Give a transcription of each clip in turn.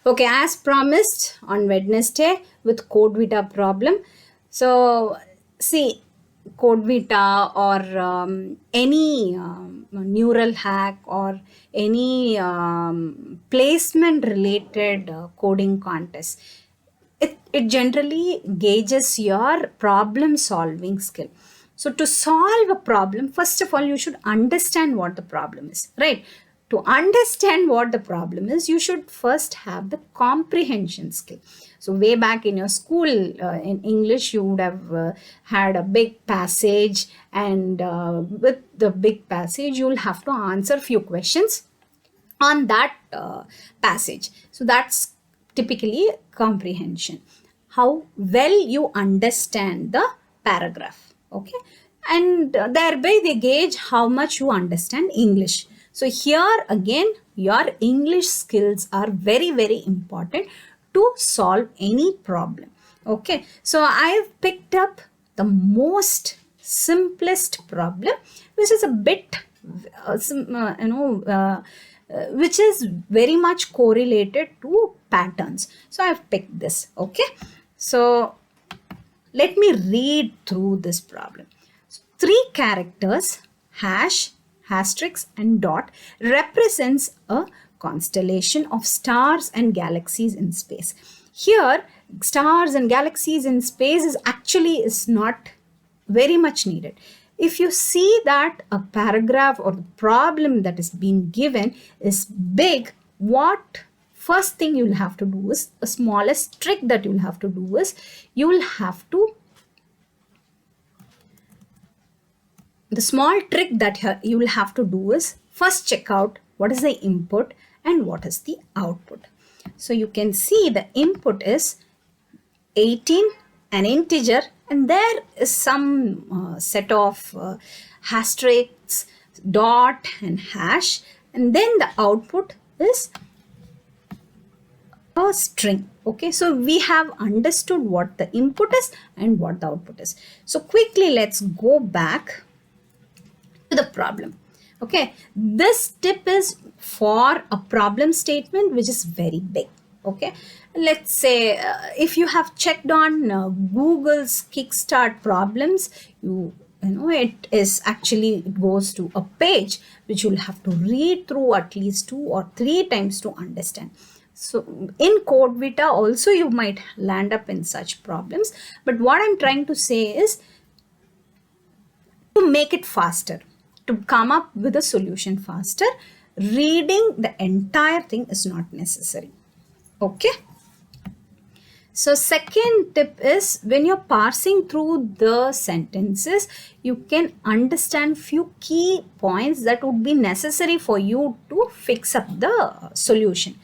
Okay, as promised on Wednesday with Codevita problem. So, see, Codevita or any neural hack or any placement related coding contest, it generally gauges your problem solving skill. So to solve a problem, first of all, you should understand what the problem is, right? To understand what the problem is, you should first have the comprehension skill. So way back in your school, in English, you would have had a big passage, and with the big passage, you will have to answer few questions on that passage. So that's typically comprehension, how well you understand the paragraph. Okay, and thereby they gauge how much you understand English. So here again, your English skills are very, very important to solve any problem. Okay, so I've picked up the most simplest problem, which is a bit which is very much correlated to patterns. So I've picked this. Okay, so let me read through this problem. So 3 characters, hash, asterisk and dot, represents a constellation of stars and galaxies in space. Here, stars and galaxies in space is not very much needed. If you see that a paragraph or the problem that is being given is big, what first thing you'll have to do is, the smallest trick that you'll have to do is, the small trick that you will have to do is first check out what is the input and what is the output. So you can see the input is 18, an integer, and there is some set of asterisks, dot and hash, and then the output is a string. Okay, so we have understood what the input is and what the output is. So quickly let's go back to the problem. Okay, this tip is for a problem statement which is very big. Okay, let's say if you have checked on Google's Kickstart problems, you know it goes to a page which you'll have to read through at least 2 or 3 times to understand. So in Codevita also you might land up in such problems, but what I'm trying to say is to make it faster, to come up with a solution faster, reading the entire thing is not necessary. Okay, so second tip is, when you're parsing through the sentences, you can understand few key points that would be necessary for you to fix up the solution.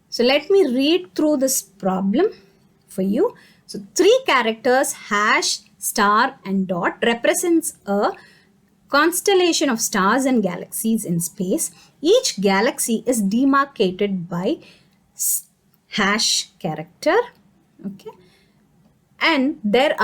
So let me read through this problem for you. So 3 characters, hash, star and dot, represents a constellation of stars and galaxies in space. Each galaxy is demarcated by hash character. Okay, and there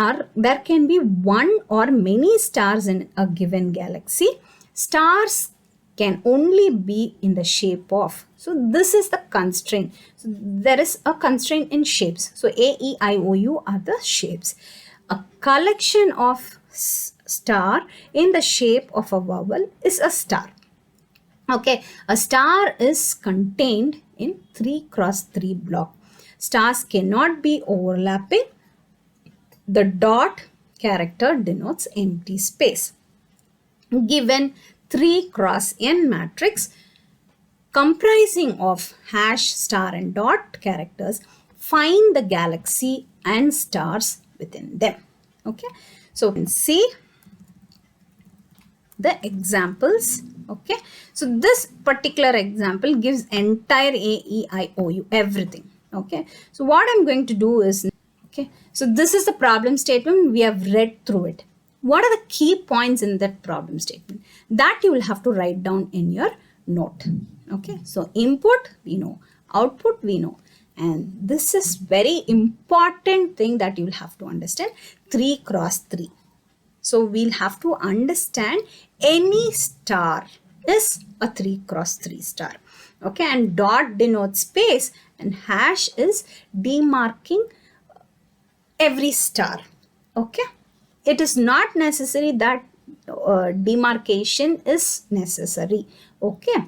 can be one or many stars in a given galaxy. Stars can only be in the shape of, so this is the constraint. So there is a constraint in shapes. So A, E, I, O, U are the shapes. A collection of star in the shape of a vowel is a star. Okay, a star is contained in 3 cross 3 block. Stars cannot be overlapping. The dot character denotes empty space. Given 3 cross n matrix comprising of hash, star and dot characters, find the galaxy and stars within them. Okay, so we can see the examples. Okay, so this particular example gives entire A, E, I, O, U, everything. Okay, so what I'm going to do is, okay, so this is the problem statement. We have read through it. What are the key points in that problem statement? That you will have to write down in your note. Okay, so input we know, output we know, and this is very important thing that you will have to understand. 3 cross 3. So we'll have to understand any star is a 3 cross 3 star. Okay, and dot denotes space and hash is demarking every star. Okay, it is not necessary that demarcation is necessary. Okay,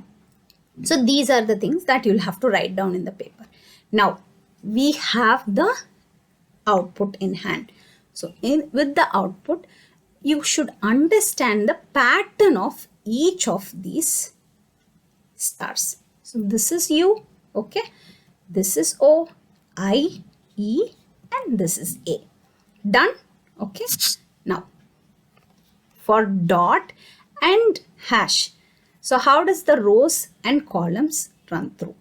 so these are the things that you'll have to write down in the paper. Now we have the output in hand. So with the output, you should understand the pattern of each of these stars. So this is U, okay, this is O, I, E, and this is A. Done? Okay. Now for dot and hash. So how does the rows and columns run through?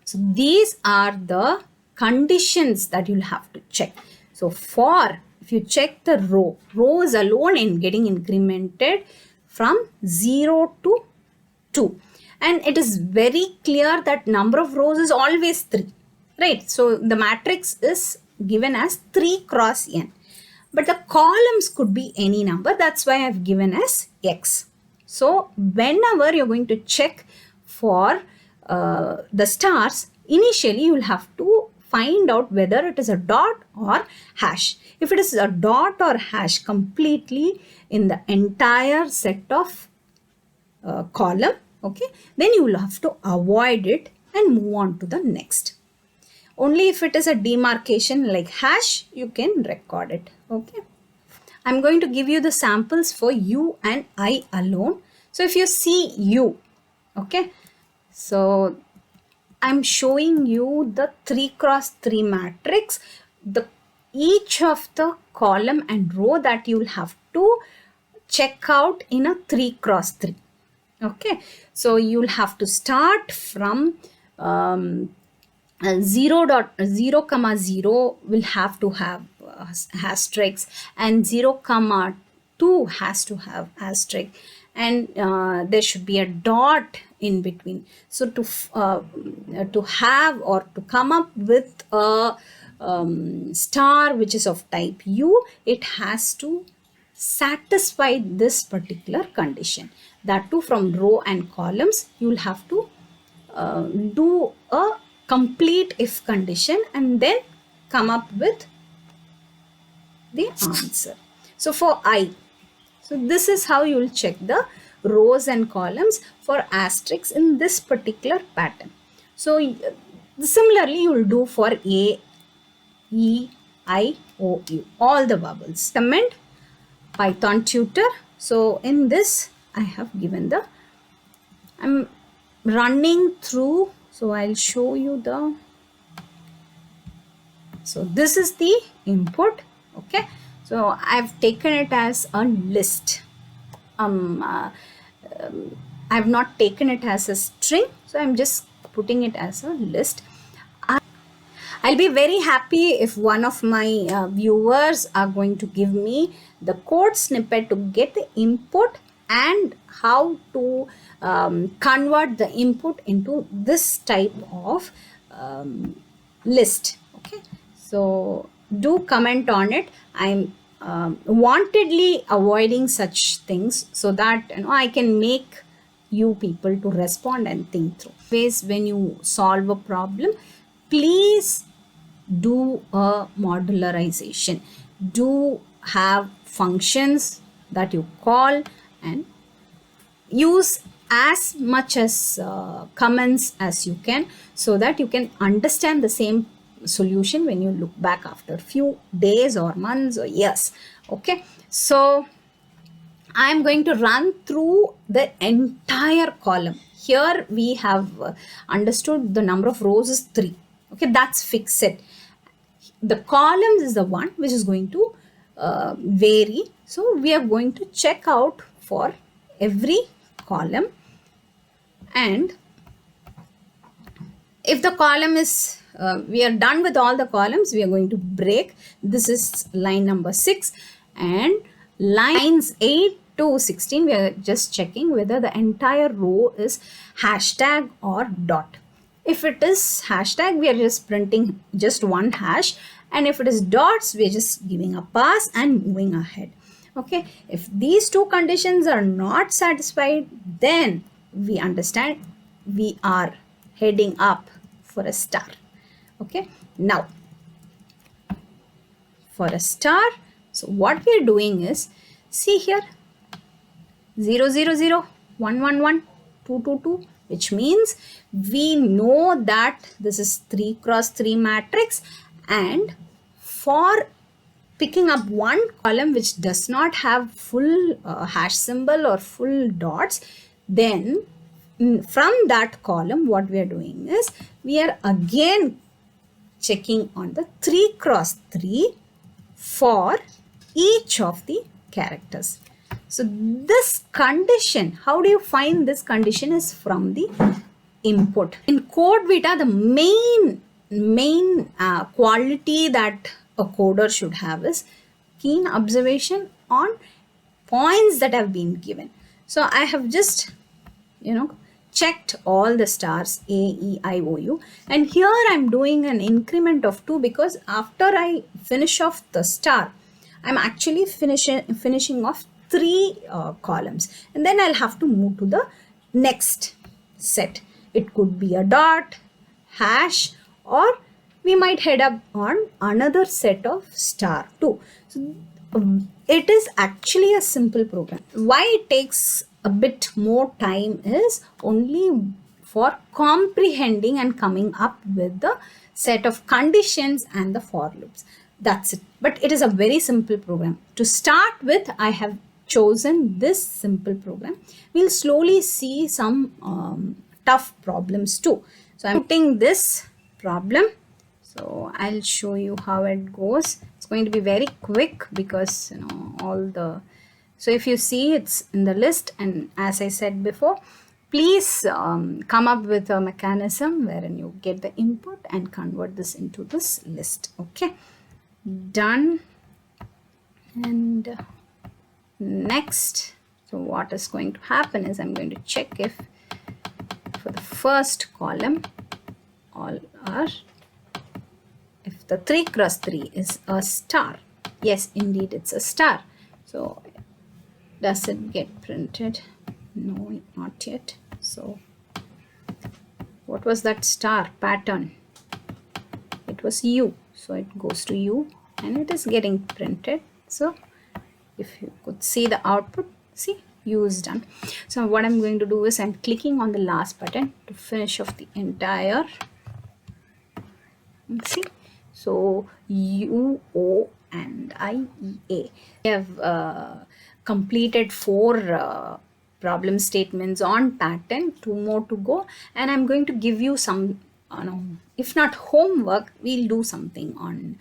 So these are the conditions that you'll have to check. So for, if you check the rows alone in getting incremented from 0 to 2. And it is very clear that number of rows is always 3. Right? So the matrix is given as 3 cross n. But the columns could be any number. That's why I've given as x. So whenever you're going to check for the stars, initially you will have to find out whether it is a dot or hash. If it is a dot or hash completely in the entire set of column, okay, then you will have to avoid it and move on to the next. Only if it is a demarcation like hash, you can record it. Okay. I'm going to give you the samples for U and I alone. So if you see U, okay, so I'm showing you the 3 cross 3 matrix. Each of the column and row that you will have to check out in a 3 cross 3. Okay, so you'll have to start from 0 comma 0 will have to have asterisk, and 0 comma 2 has to have asterisk, and there should be a dot in between. So to have or to come up with a star which is of type U, it has to satisfy this particular condition. That too, from row and columns, you will have to do a complete if condition and then come up with the answer. So for I, so this is how you will check the rows and columns for asterisks in this particular pattern. So similarly you will do for A, E, I, O, U, all the vowels. Comment Python tutor. So in this I have given the, I'm running through, so I'll show you the, so this is the input. Okay, so I've taken it as a list. I've not taken it as a string, so I'm just putting it as a list. I'll be very happy if one of my viewers are going to give me the code snippet to get the input and how to convert the input into this type of list. Okay, so do comment on it. I'm wantedly avoiding such things so that I can make you people to respond and think through. Always when you solve a problem, please do a modularization. Do have functions that you call and use as much as comments as you can, so that you can understand the same solution when you look back after a few days or months or years. Okay, so I'm going to run through the entire column. Here we have understood the number of rows is 3. Okay, that's fixed. The columns is the one which is going to vary. So we are going to check out for every column, and if the column is we are done with all the columns, we are going to break. This is line number 6, and lines 8 to 16 we are just checking whether the entire row is hashtag or dot. If it is hashtag, we are just printing just one hash, and if it is dots, we are just giving a pass and moving ahead. Okay, if these two conditions are not satisfied, then we understand we are heading up for a star. Okay, now for a star, so what we are doing is, see here, 0 0 0 1 1 1 2 2 2, which means we know that this is 3 cross 3 matrix, and for picking up one column which does not have full hash symbol or full dots, then from that column what we are doing is we are again checking on the 3 cross 3 for each of the characters. So this condition, how do you find this condition, is from the input. In Codevita, the main quality that a coder should have is keen observation on points that have been given. So I have just, checked all the stars A, E, I, O, U, and here I'm doing an increment of 2 because after I finish off the star, I'm actually finishing off 3 columns, and then I'll have to move to the next set. It could be a dot, hash, or we might head up on another set of star too. So it is actually a simple program. Why it takes a bit more time is only for comprehending and coming up with the set of conditions and the for loops. That's it. But it is a very simple program. To start with, I have chosen this simple program. We'll slowly see some tough problems too. So I'm putting this problem. So I'll show you how it goes. It's going to be very quick because so if you see, it's in the list, and as I said before, please come up with a mechanism wherein you get the input and convert this into this list. Okay, done. And next, so what is going to happen is I'm going to check if for the first column all are, if the 3 cross 3 is a star. Yes, indeed it's a star. So does it get printed? No, not yet. So what was that star pattern? It was U. So it goes to U and it is getting printed. So if you could see the output, see, U is done. So what I'm going to do is I'm clicking on the last button to finish off the entire. See, so U, O, and I, E, A. I have completed 4 problem statements on pattern, 2 more to go, and I'm going to give you some, if not homework, we'll do something on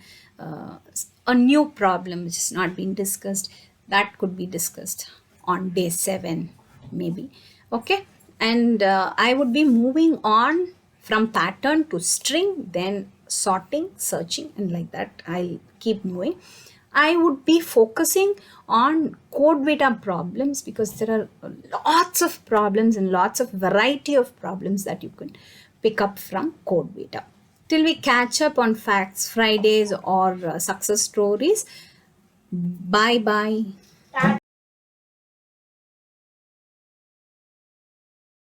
a new problem which is not being discussed. That could be discussed on day 7 maybe. Okay, and I would be moving on from pattern to string, then sorting, searching, and like that I'll keep moving. I would be focusing on Codevita problems because there are lots of problems and lots of variety of problems that you can pick up from Codevita. Till we catch up on Facts Fridays or success stories, bye bye.